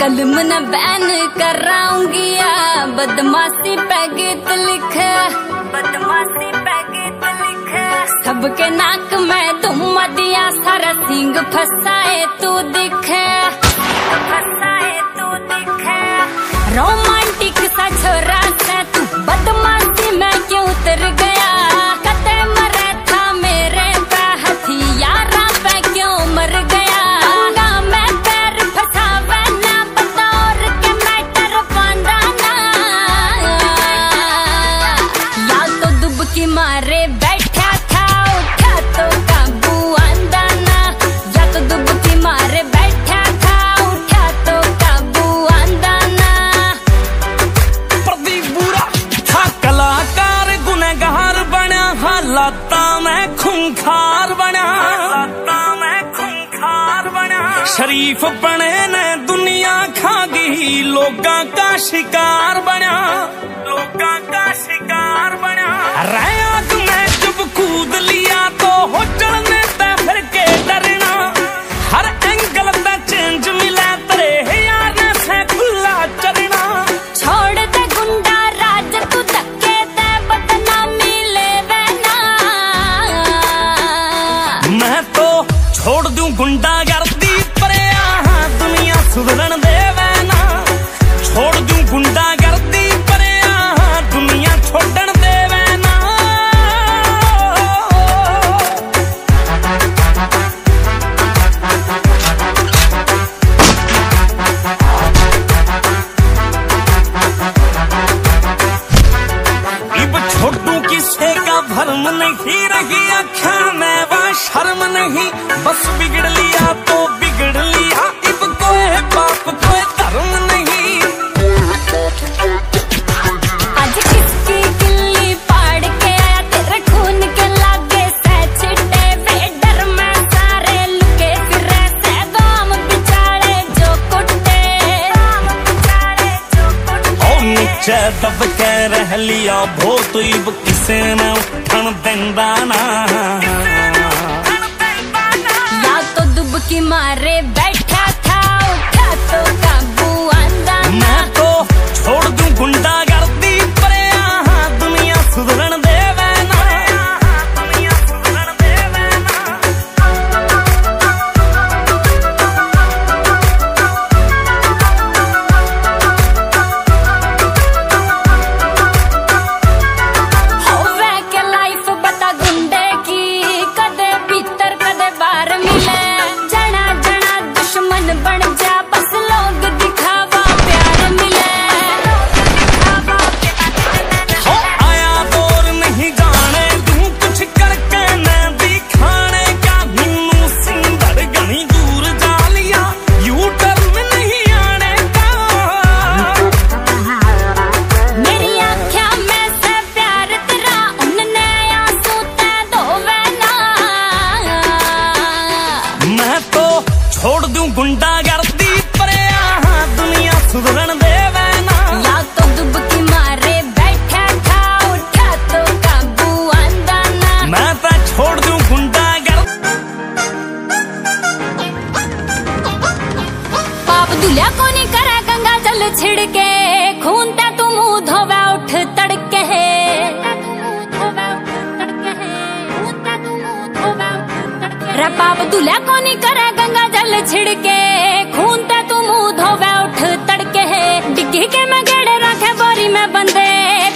कलम न बैन कराऊंगी या बदमाशी पे गीत लिखे, बदमाशी पे गीत लिखे। सबके नाक में धुम्मा दिया सारा सिंग फसाए तू दिखे, फसाए तू दिखे। रोमांटिक सा छोरा से तू बदमाशी में क्यों उतर गया, कते मरे था मेरे पे हथियारा पे क्यों मर गया। मैं पैर फसावे ना बतौर के मैटर बांधाना, या तो दुबकी मारे बैठा था उठा तो काबू आंदा ना, या तो दुबकी मारे बैठा था उठा तो काबू आंदा ना। प्रदीप बुरा था कलाकार गुनहगार बना, हालाता में खूंखार बना, हालाता में खूंखार बना। शरीफ बने ने दुनिया खा गई, लोगां का शिकार बना, लोगां का शिकार बना। आग में जब कूद लिया तो हो चढ़ने ते फिर के डरना, हर एंगल पे चेंज मिला तेरे यार ने से खुला चलना। छोड़ दे गुंडा राज तू धक्के दे बदनामी लेवे ना, मैं तो छोड़ दूं गुंडागर्दी पर यहाँ दुनिया सुधरन देवे ना, छोड़ दूं गुंडागर्दी पर यहाँ दुनिया छोड़न देवे ना। इब छोड़ू किसे का भरम नहीं रही आँखा में वह शर्म नहीं, बस बिगड़ लिया तो बिगड़ लिया, इब कोई बाप कोई धर्म नहीं। आज किसकी किल्ली पाड़ के आया तेरे खून के लागे से छिटे वे, डर में सारे लुके फिरे से गाम बिचारे जो कुटे, गाम बिचारे जो कुटे। ओ नीचे दब के रह लिया भूत, इब किसे ने उठन देंदा ना, या तो दुबकी मारे बैठा था उठा तो काबू आंदा ना। मैं तो छोड़ दूं गुंडागर्दी पर यहाँ दुनिया सुधरन देवे ना, दुनिया सुधरन देवे ना। होवे के लाइफ बता गुंडे की, कदे भीतर कदे बाहर मिले। जना जना दुश्मन बन जा बस लोग दिखावा प्यार मिले। हो आया दौर नहीं जाने दूं कुछ करके न दिखाने का, निन्नू सिंदर गणी दूर जा लिया, यू टर्न नहीं आने का। मेरी आँखों में से प्यार तेरा उनने आंसू ते धोवे ना, मैं तो छोड़ दूं गुंडागर्दी पर यहाँ दुनिया सुधरन देवे ना, या तो दुबकी मारे बैठा था उठा तो काबू आंदा ना। मैं तो छोड़ दूं गुंडागर्दी। पाप दुलिया को नहीं करे गंगा जल छिड़के, खून ते तू मुंह धोवे उठ तड़के। रे पाप दुलिया को नहीं करे गंगा जल छिड़के, खून ते तू मुंह धोवे उठ तड़के। डिग्गी के मैं गेड़े रखे बोरी में बंदे,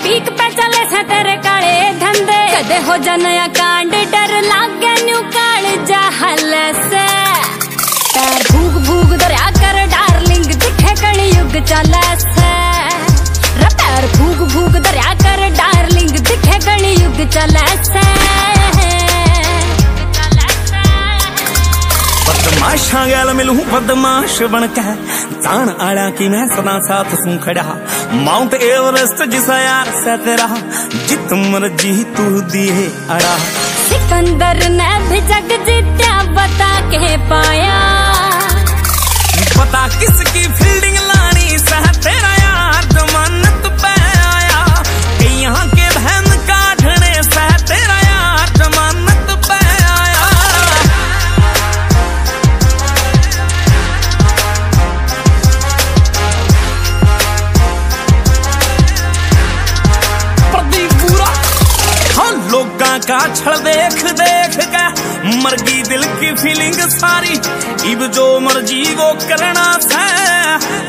पीक पे चले से तेरे काले धंधे। कदे हो जा नया कांड डर लागे न्यू काल जहल से, पैर भूग भूग दरिया कर डार्लिंग दिखे कड़ी युग चले से। रे पैर भूग भूग दरिया कर डार्लिंग दिखे कड़ी युग चले से। बदमाशा गैल मिलूं बदमाश बन के, जान आड़ा की मैं सदा साथ सूं खड़ा, माउंट एवरेस्ट जिसा यार से तेरा, जित मर्जी तू दिए अड़ा। सिकंदर ने भी जग जीत्या बता के पाया, पता किसकी फील्डिंग लानी सह तेरा यार जमानत पे आया, यहाँ के बहन काटने सह तेरा यार जमानत पे आया। का छल देख देख के मरगी दिल की फीलिंग सारी। इब जो मर्जी वो करना से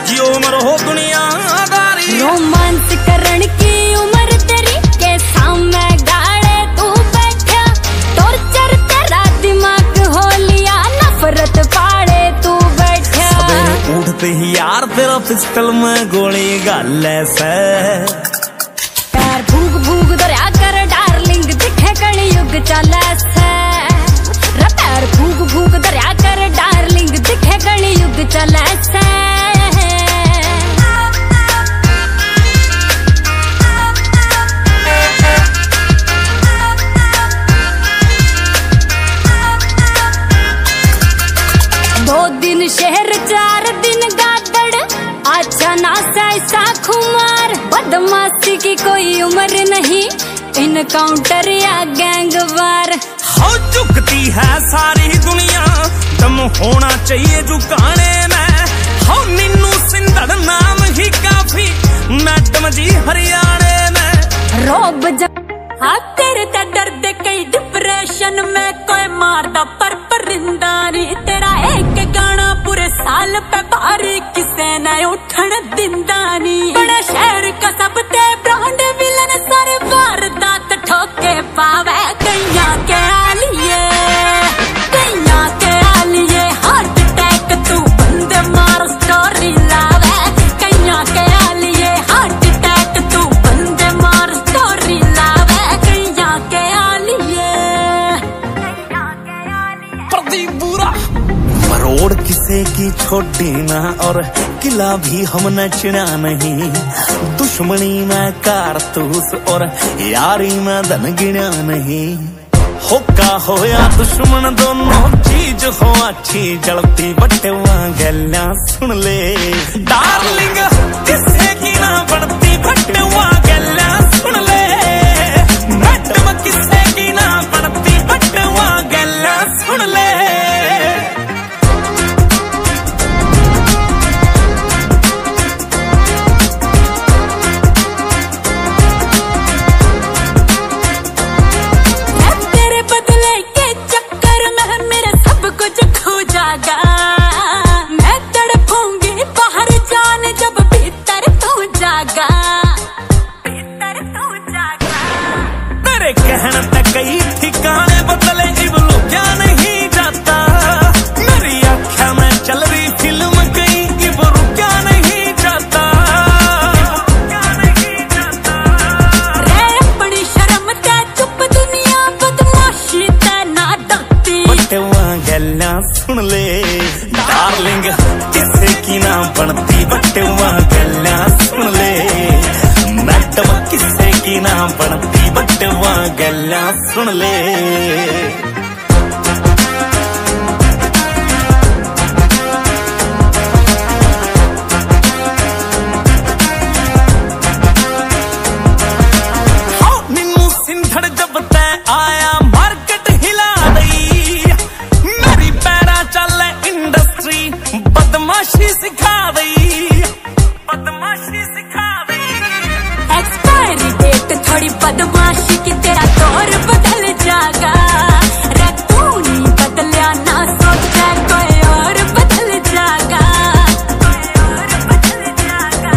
जियो मरो दुनियादारी। रोमांस करण की उम्र तेरी के सामने गाड़े तू बैठा, टॉर्चर तेरा दिमाग हो लिया, नफरत पाड़े तू बैठा। सवेरे उठते ही यार तेरा पिस्टल में गोली गाले से। पैर भूग भूग दरिया कर डार्लिंग दिखे कली युग चले से। पैर भूग भूग दरिया कर डार्लिंग दिखे कली युग चले से। शहर 4 दिन गादड़, अच्छा ना ऐसा खुमार। बदमाशी की कोई उम्र नहीं, इनकाउंटर या गैंगवार। हो झुकती है सारी दुनिया, दम होना चाहिए झुकाने में। हो नीनू सिंधड़ नाम ही काफी, मैडम जी हरियाणे में। रोब हाँ तेरे ते डरदे कई डिप्रेशन में कोई मारदा पर परिंदा नहीं। तेरा एक गाना पूरे साल पे भारी किसे न उठन दिंदा नहीं। बड़ा शहर का सब ते ब्रांड विलन सर वारदात ठोके पावे। कैया के आलिए कैया के आलिए हार्ट अटैक तू बंदे मार स्टोरी लावे। कैया के आलिए हार्ट अटैक तू बंदे मार स्टोरी लावे। मरोड़ किसे की छोटी ना और किला भी हम नचना नहीं। दुश्मनी में कारतूस और यारी में धन गिना नहीं। होका हो या दुश्मन दोनों चीज हो अच्छी जलती बटवा गल्ला सुन ले डार्लिंग। किसे की ना बढ़ती बटवा गल्ला सुन ले। मैडम किसे की ना बढ़ती बटवा गल्ला सुन ले। मैं तड़पूंगी बाहर जाने जब भीतर तू जागा। भीतर तू जागा। तेरे कहने तक कई ठिकाने बदले इबलू क्या नहीं जाता। मेरी आँखों में चल रही फिल्म कहीं इबलू क्या नहीं जाता। रे अपनी शर्म ते चुप दुनिया बदमाशी ते ना डरती। बटवा गल्ला सुन ले डार्लिंग। किसे की ना बनती बटवा गल्ला सुन ले। मैडम किसे की ना बनती बटवा गल्ला सुन ले। नीनू सिंधड़ जब तय आया मार्केट हिला दई। मेरी पैरा चले इंडस्ट्री बदमाशी सिखा दई। बदमाशी सिखा दई। एक्सपायरी डेट थोड़ी बदमाशी की तेरा दौर बदल जागा। रे तू नहीं बदलिया ना सोचा कोई और बदल जागा। कोई और बदल जागा।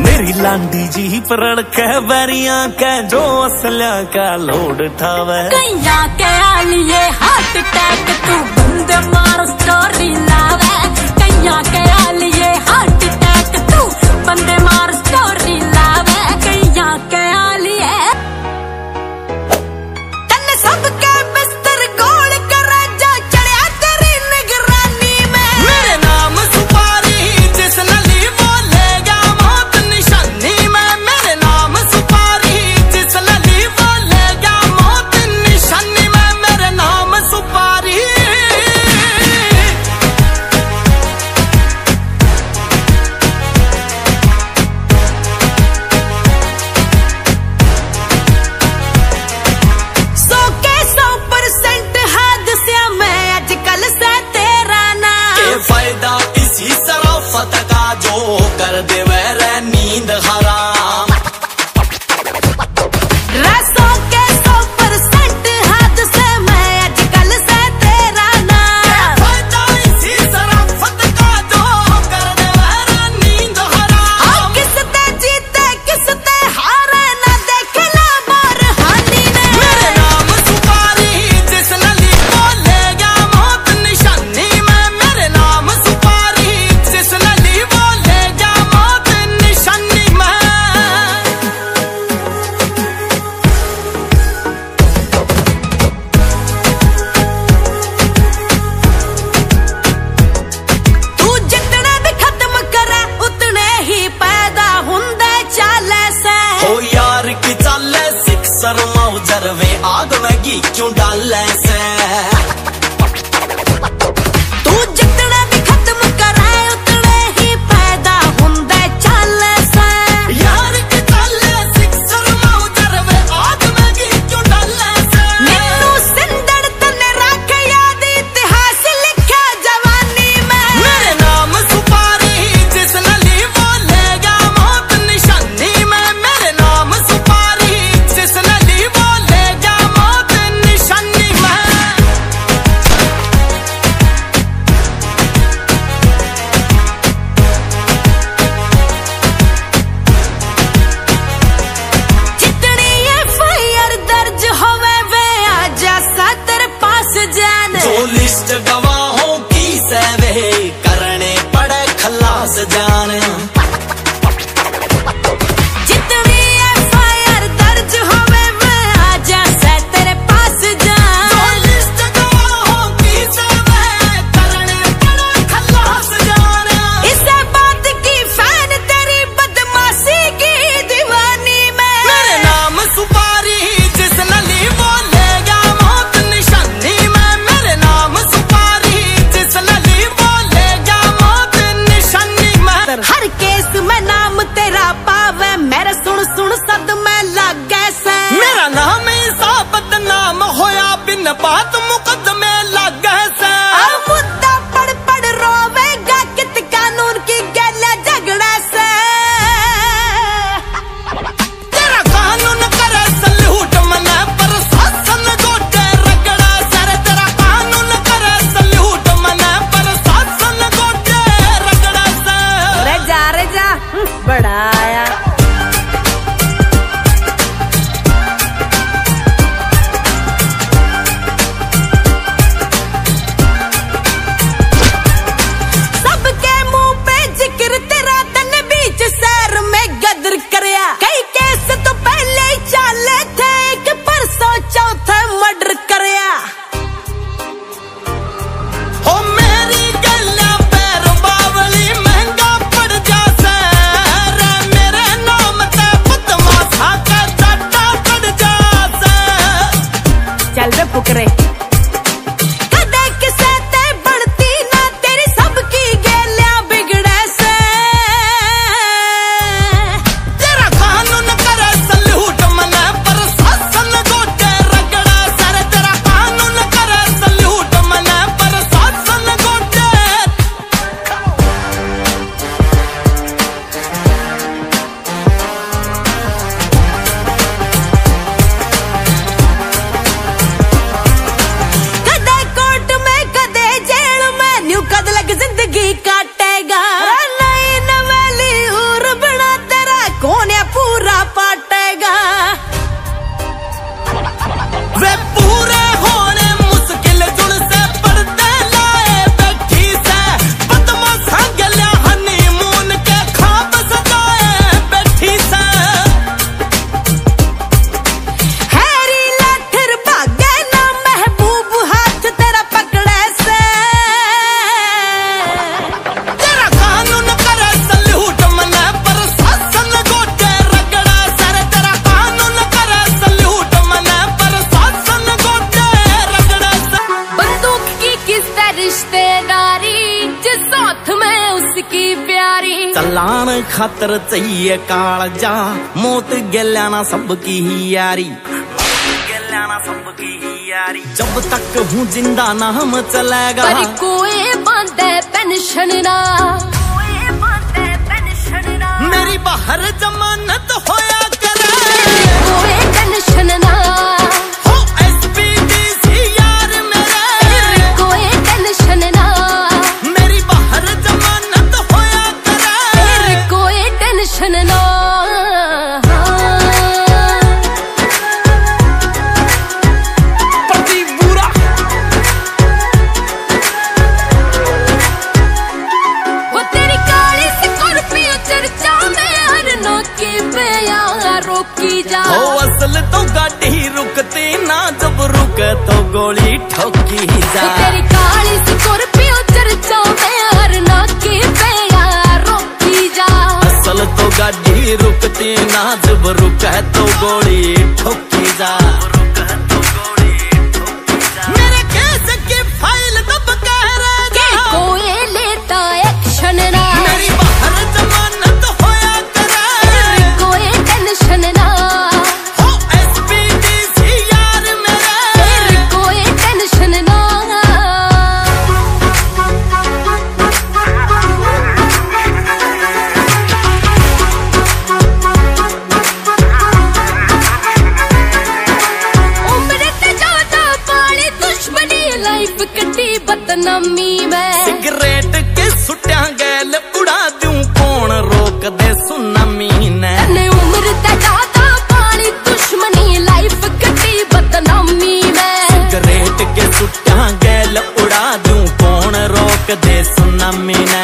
मेरी लांडी जी पर के बैरिया के जो असल्या का लोड उठावे। कैया के आलिए हार्ट अटैक तू बंद मार स्टोरी लावे। कैया के आलिए हार्ट अटैक तू बंद मार स्टोरी लावे। कैया के आलिए तन सबके बिस्तर गोल कर जा चढ़िया तेरी निगरानी में। मेरे नाम सुपारी जिस नली बोलेगा मौत निशानी में। मेरे नाम सुपारी जिस नली बोलेगा मौत निशानी में। मेरे नाम सुपारी। मैगी क्यों डाले से तू जितने भी खत्म कराए उतने ही पैदा हुंदे चाले से यार के चाले सिक्सर माउजर वे आग मैगी क्यों डाले से मैनू सिंदड़ तने रख याद इतिहास लिखा जवानी में मेरे नाम सुपारी जिस नली वो लेगा मौत निशानी में मेरे नाम सुपारी जिस नली वो लेगा मौत निशानी में जितनी एफआईआर दर्ज होवे वे आजा सा तेरे पास जाने जो लिस्ट गवाहों की सेवे करने पड़े खलास जाने जितनी एफआईआर दर्ज होवे वे आजा सा तेरे पास जाने जो लिस्ट गवाहों की सेवे करने पड़े खलास जाने इस बात की फैन तेरी बदमाशी की दीवानी में मेरे नाम सुपारी जिस नली वो लेगा मौत निशानी में मेरे नाम सुपारी जिस नली वो लेगा मौत निशानी में हर केस में नाम तेरा पावे मेरे सुन सुन सद में लग गए से मेरा नाम सा बदनाम होया बिन बात मुकदमे लग गए से अब मुद्दा पढ़ पढ़ रोवेगा कित कानून की गैला झगड़ा से तेरा कानून करे सल्यूट मने पर शासन गोटे रगड़ा सर तेरा कानून करे सल्यूट मने पर शासन गोटे रगड़ा सर रे जा बड़ा आया सबके मुंह पे जिक्र तेरा तन बीच शहर में गदर करया कई केस तो पहले ही चाले थे कि परसों चौथे मर्डर करया हो मेरी गल्ला पैर बावली महंगा पड़ जासे रे मेरे नाम ते बदमाशा का डाटा पड़ जासे चल वे पुकरे कदे किसे ते बढ़ती ना तेरी सबकी गेलिया बिगड़े से तेरा कानून करे सल्यूट मने पर शासन गोटे रगड़ा सर तेरा कानून करे सल्यूट मने पर शासन गोटे कदे कोर्ट में कदे जेल में न्यू कद लग जिंदगी काटेगा नई नवेली उर बना तेरा कौन है पूरा पाटेगा वे पूरे होने मुश्किल जुड़ से पर्दे लाए बैठी से बदमाशा गल्या हनीमून के ख्वाब सजाए बैठी से हैरी लाठर भागे ना महबूब हाथ तेरा पकड़े से तेरा कानून करे सल्यूट मने पर शासन गोटे रगड़ा सर तेरा कानून करे सल्यूट मने पर शासन गोटे रगड़ा सर बंदूक की किससे रिश्तेदारी जिस साथ में उसकी प्यारी चलान खातर चाहिए कालजा मौत गल्याना सबकी ही यारी गल्याना सबकी ही यारी जब तक हूँ जिंदा ना हम चलेगा पर कोई बांधे पेंशन ना मेरी बाहर जमानत होया करे कोई टेंशन ना हो SPDC यार मेरे कोई टेंशन ना मेरी बाहर जमानत होया करे कोई टेंशन ना प्रदीप बुरा वो तेरी काली स्कॉर्पियो चर्चा में हर नोकी पे यार रोकी जा हो असल तो गाड़ी रुकती ना जब रुके तो गोली ठोकी जा तेरी काली स्कॉर्पियो चर्चा में हर नोकी पे यार रोकी जा असल तो गाड़ी रुकती ना जब रुके तो गोली ठोकी जा बदनामी में। सिगरेट के सुट्या गैल उड़ा दूं कौन रोक दे सुनामी ने। उम्र तकाता पानी दुश्मनी लाइफ कटी बदनामी में। सिगरेट के सुट्या गैल उड़ा दूं कौन रोक दे सुनामी ने।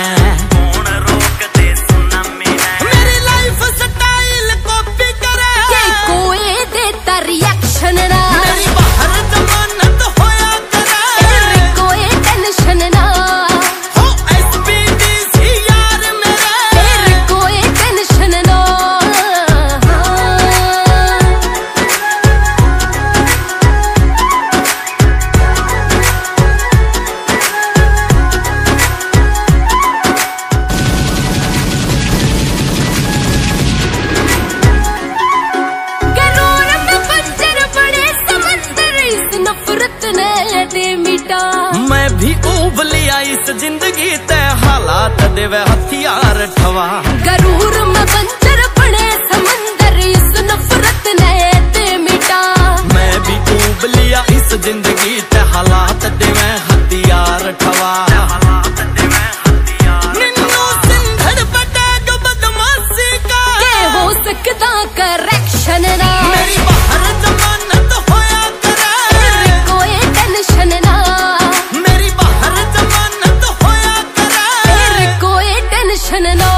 मैं भी उबलिया इस जिंदगी ते हालात देवे हथियार ठवा। गरूर में बंजर बने समंदर इस नफरत ने ते मिटा। मैं भी उबलिया इस जिंदगी ते हालात देवे हथियार ठवा। निन्नू सिंधड़ पटेग बदमाशी का के हो सकता करेक्शन ना। मेरी बाहर जमानत होया करे कोई टेंशन ना। ना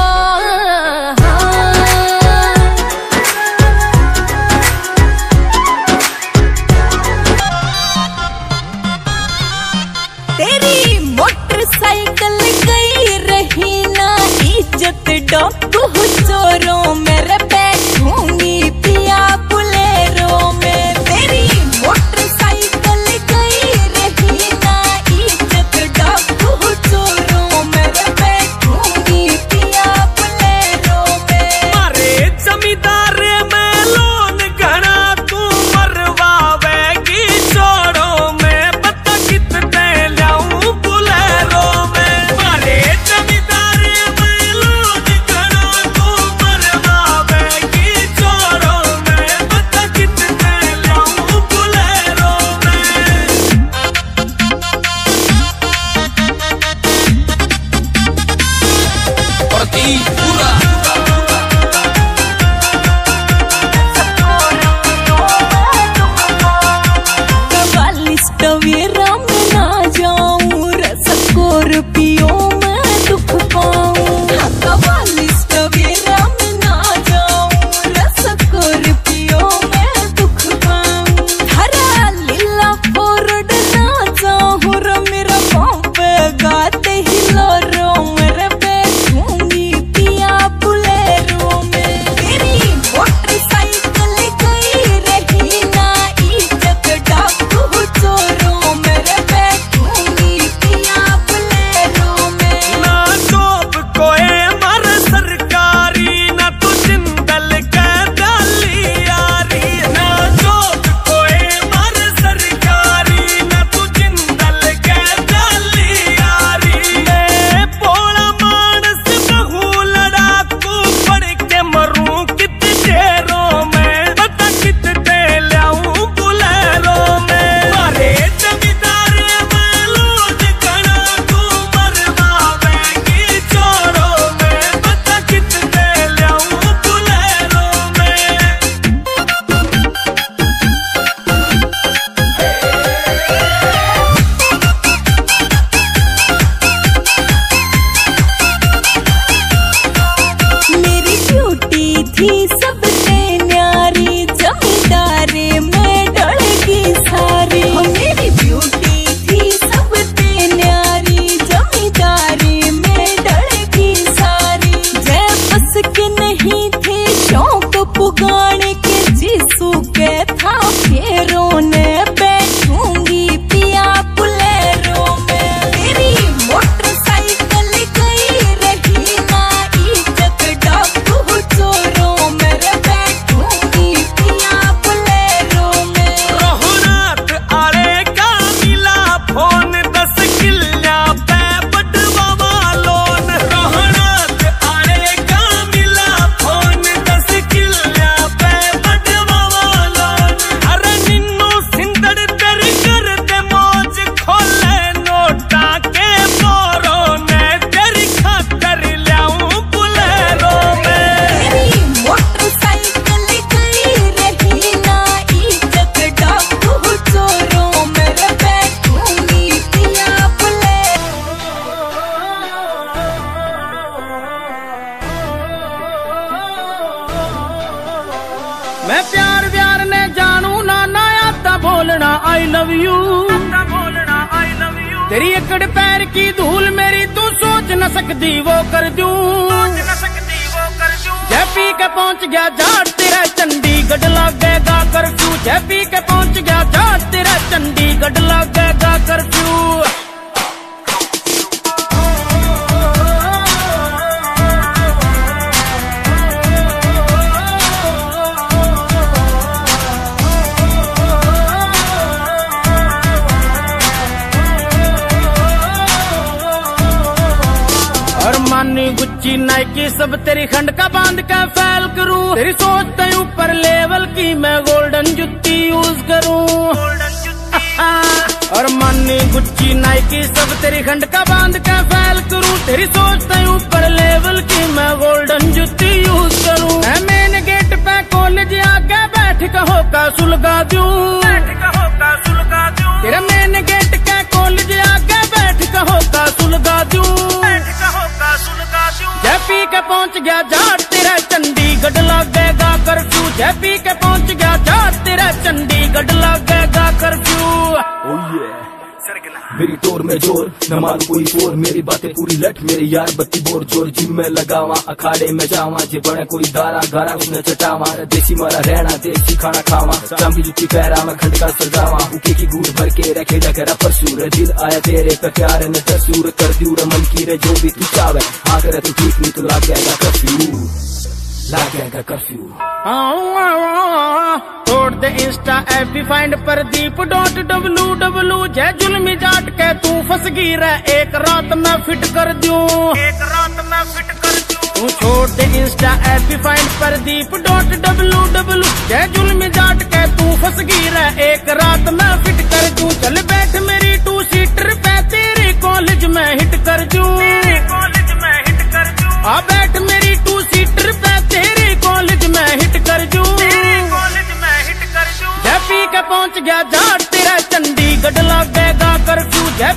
यू। तेरी एकड़ पैर की धूल मेरी तू सोच न सकती वो कर दूं। जय पी के पहुंच गया जाट तेरा चंडीगढ़ लगेगा कर्फ्यू। जय पी के पहुंच गया जाट तेरा चंडीगढ़ लगेगा कर्फ्यू। और मानी गुच्ची नाइकी सब तेरी खंड का बांध के फैल करूं। तेरी सोचते ऊपर लेवल की मैं गोल्डन जुत्ती यूज करूं। और मानी गुच्ची नाइकी सब तेरी खंड का बांध के फैल करूं। तेरी सोचते ऊपर लेवल की मैं गोल्डन जुत्ती यूज करूं। मैं मेन गेट पे कॉलेज आगे बैठ कहो का सुलगा दूं। तेरा मेन गेट के कॉलेज आगे बैठ कहो का सुलगा दूं। जय पी के पहुंच गया जाट तेरा चंडीगढ़ लगेगा कर्फ्यू। जय पी के पहुंच गया जाट तेरा चंडीगढ़ लगेगा कर्फ्यू। मेरी तोर में जोर न मार कोई शोर। मेरी बातें पूरी लट मेरी यार बत्ती बोर जोर। जिम में लगावा अखाड़े में जावा जे बने कोई दारा गारा उसने चटावा। देसी मारा रहना देसी खाना खावा। चांदी जुत्ती पैरा में खंड का सजावा। उके की गुड़ भर के रखे डगरा परसूर। दिल आया तेरे पे प्यार ने तसूर कर दूर मन की रे जो भी तू चावे। आकर तू ठीक नहीं तो लाग जाएगा कर्फ्यू। लागेगा कर्फ्यू। तोड़ दे insta FB find Pradeep .www। जय जुल्मी जाट के तू फंस गई रे एक रात में फिट कर दूं। तू छोड़ दे insta FB find Pradeep .www। जय जुल्मी जाट के तू फंस गई रे एक रात में फिट कर दूं। चल बैठ मेरी टू सीटर पे तेरे कॉलेज में हिट कर दूं। आ बैठ मेरी टू सीटर पे तेरे कॉलेज में हिट कर दूं। जय पी के पहुंच गया जाट तेरा चंडीगढ़ लगेगा कर्फ्यू। जय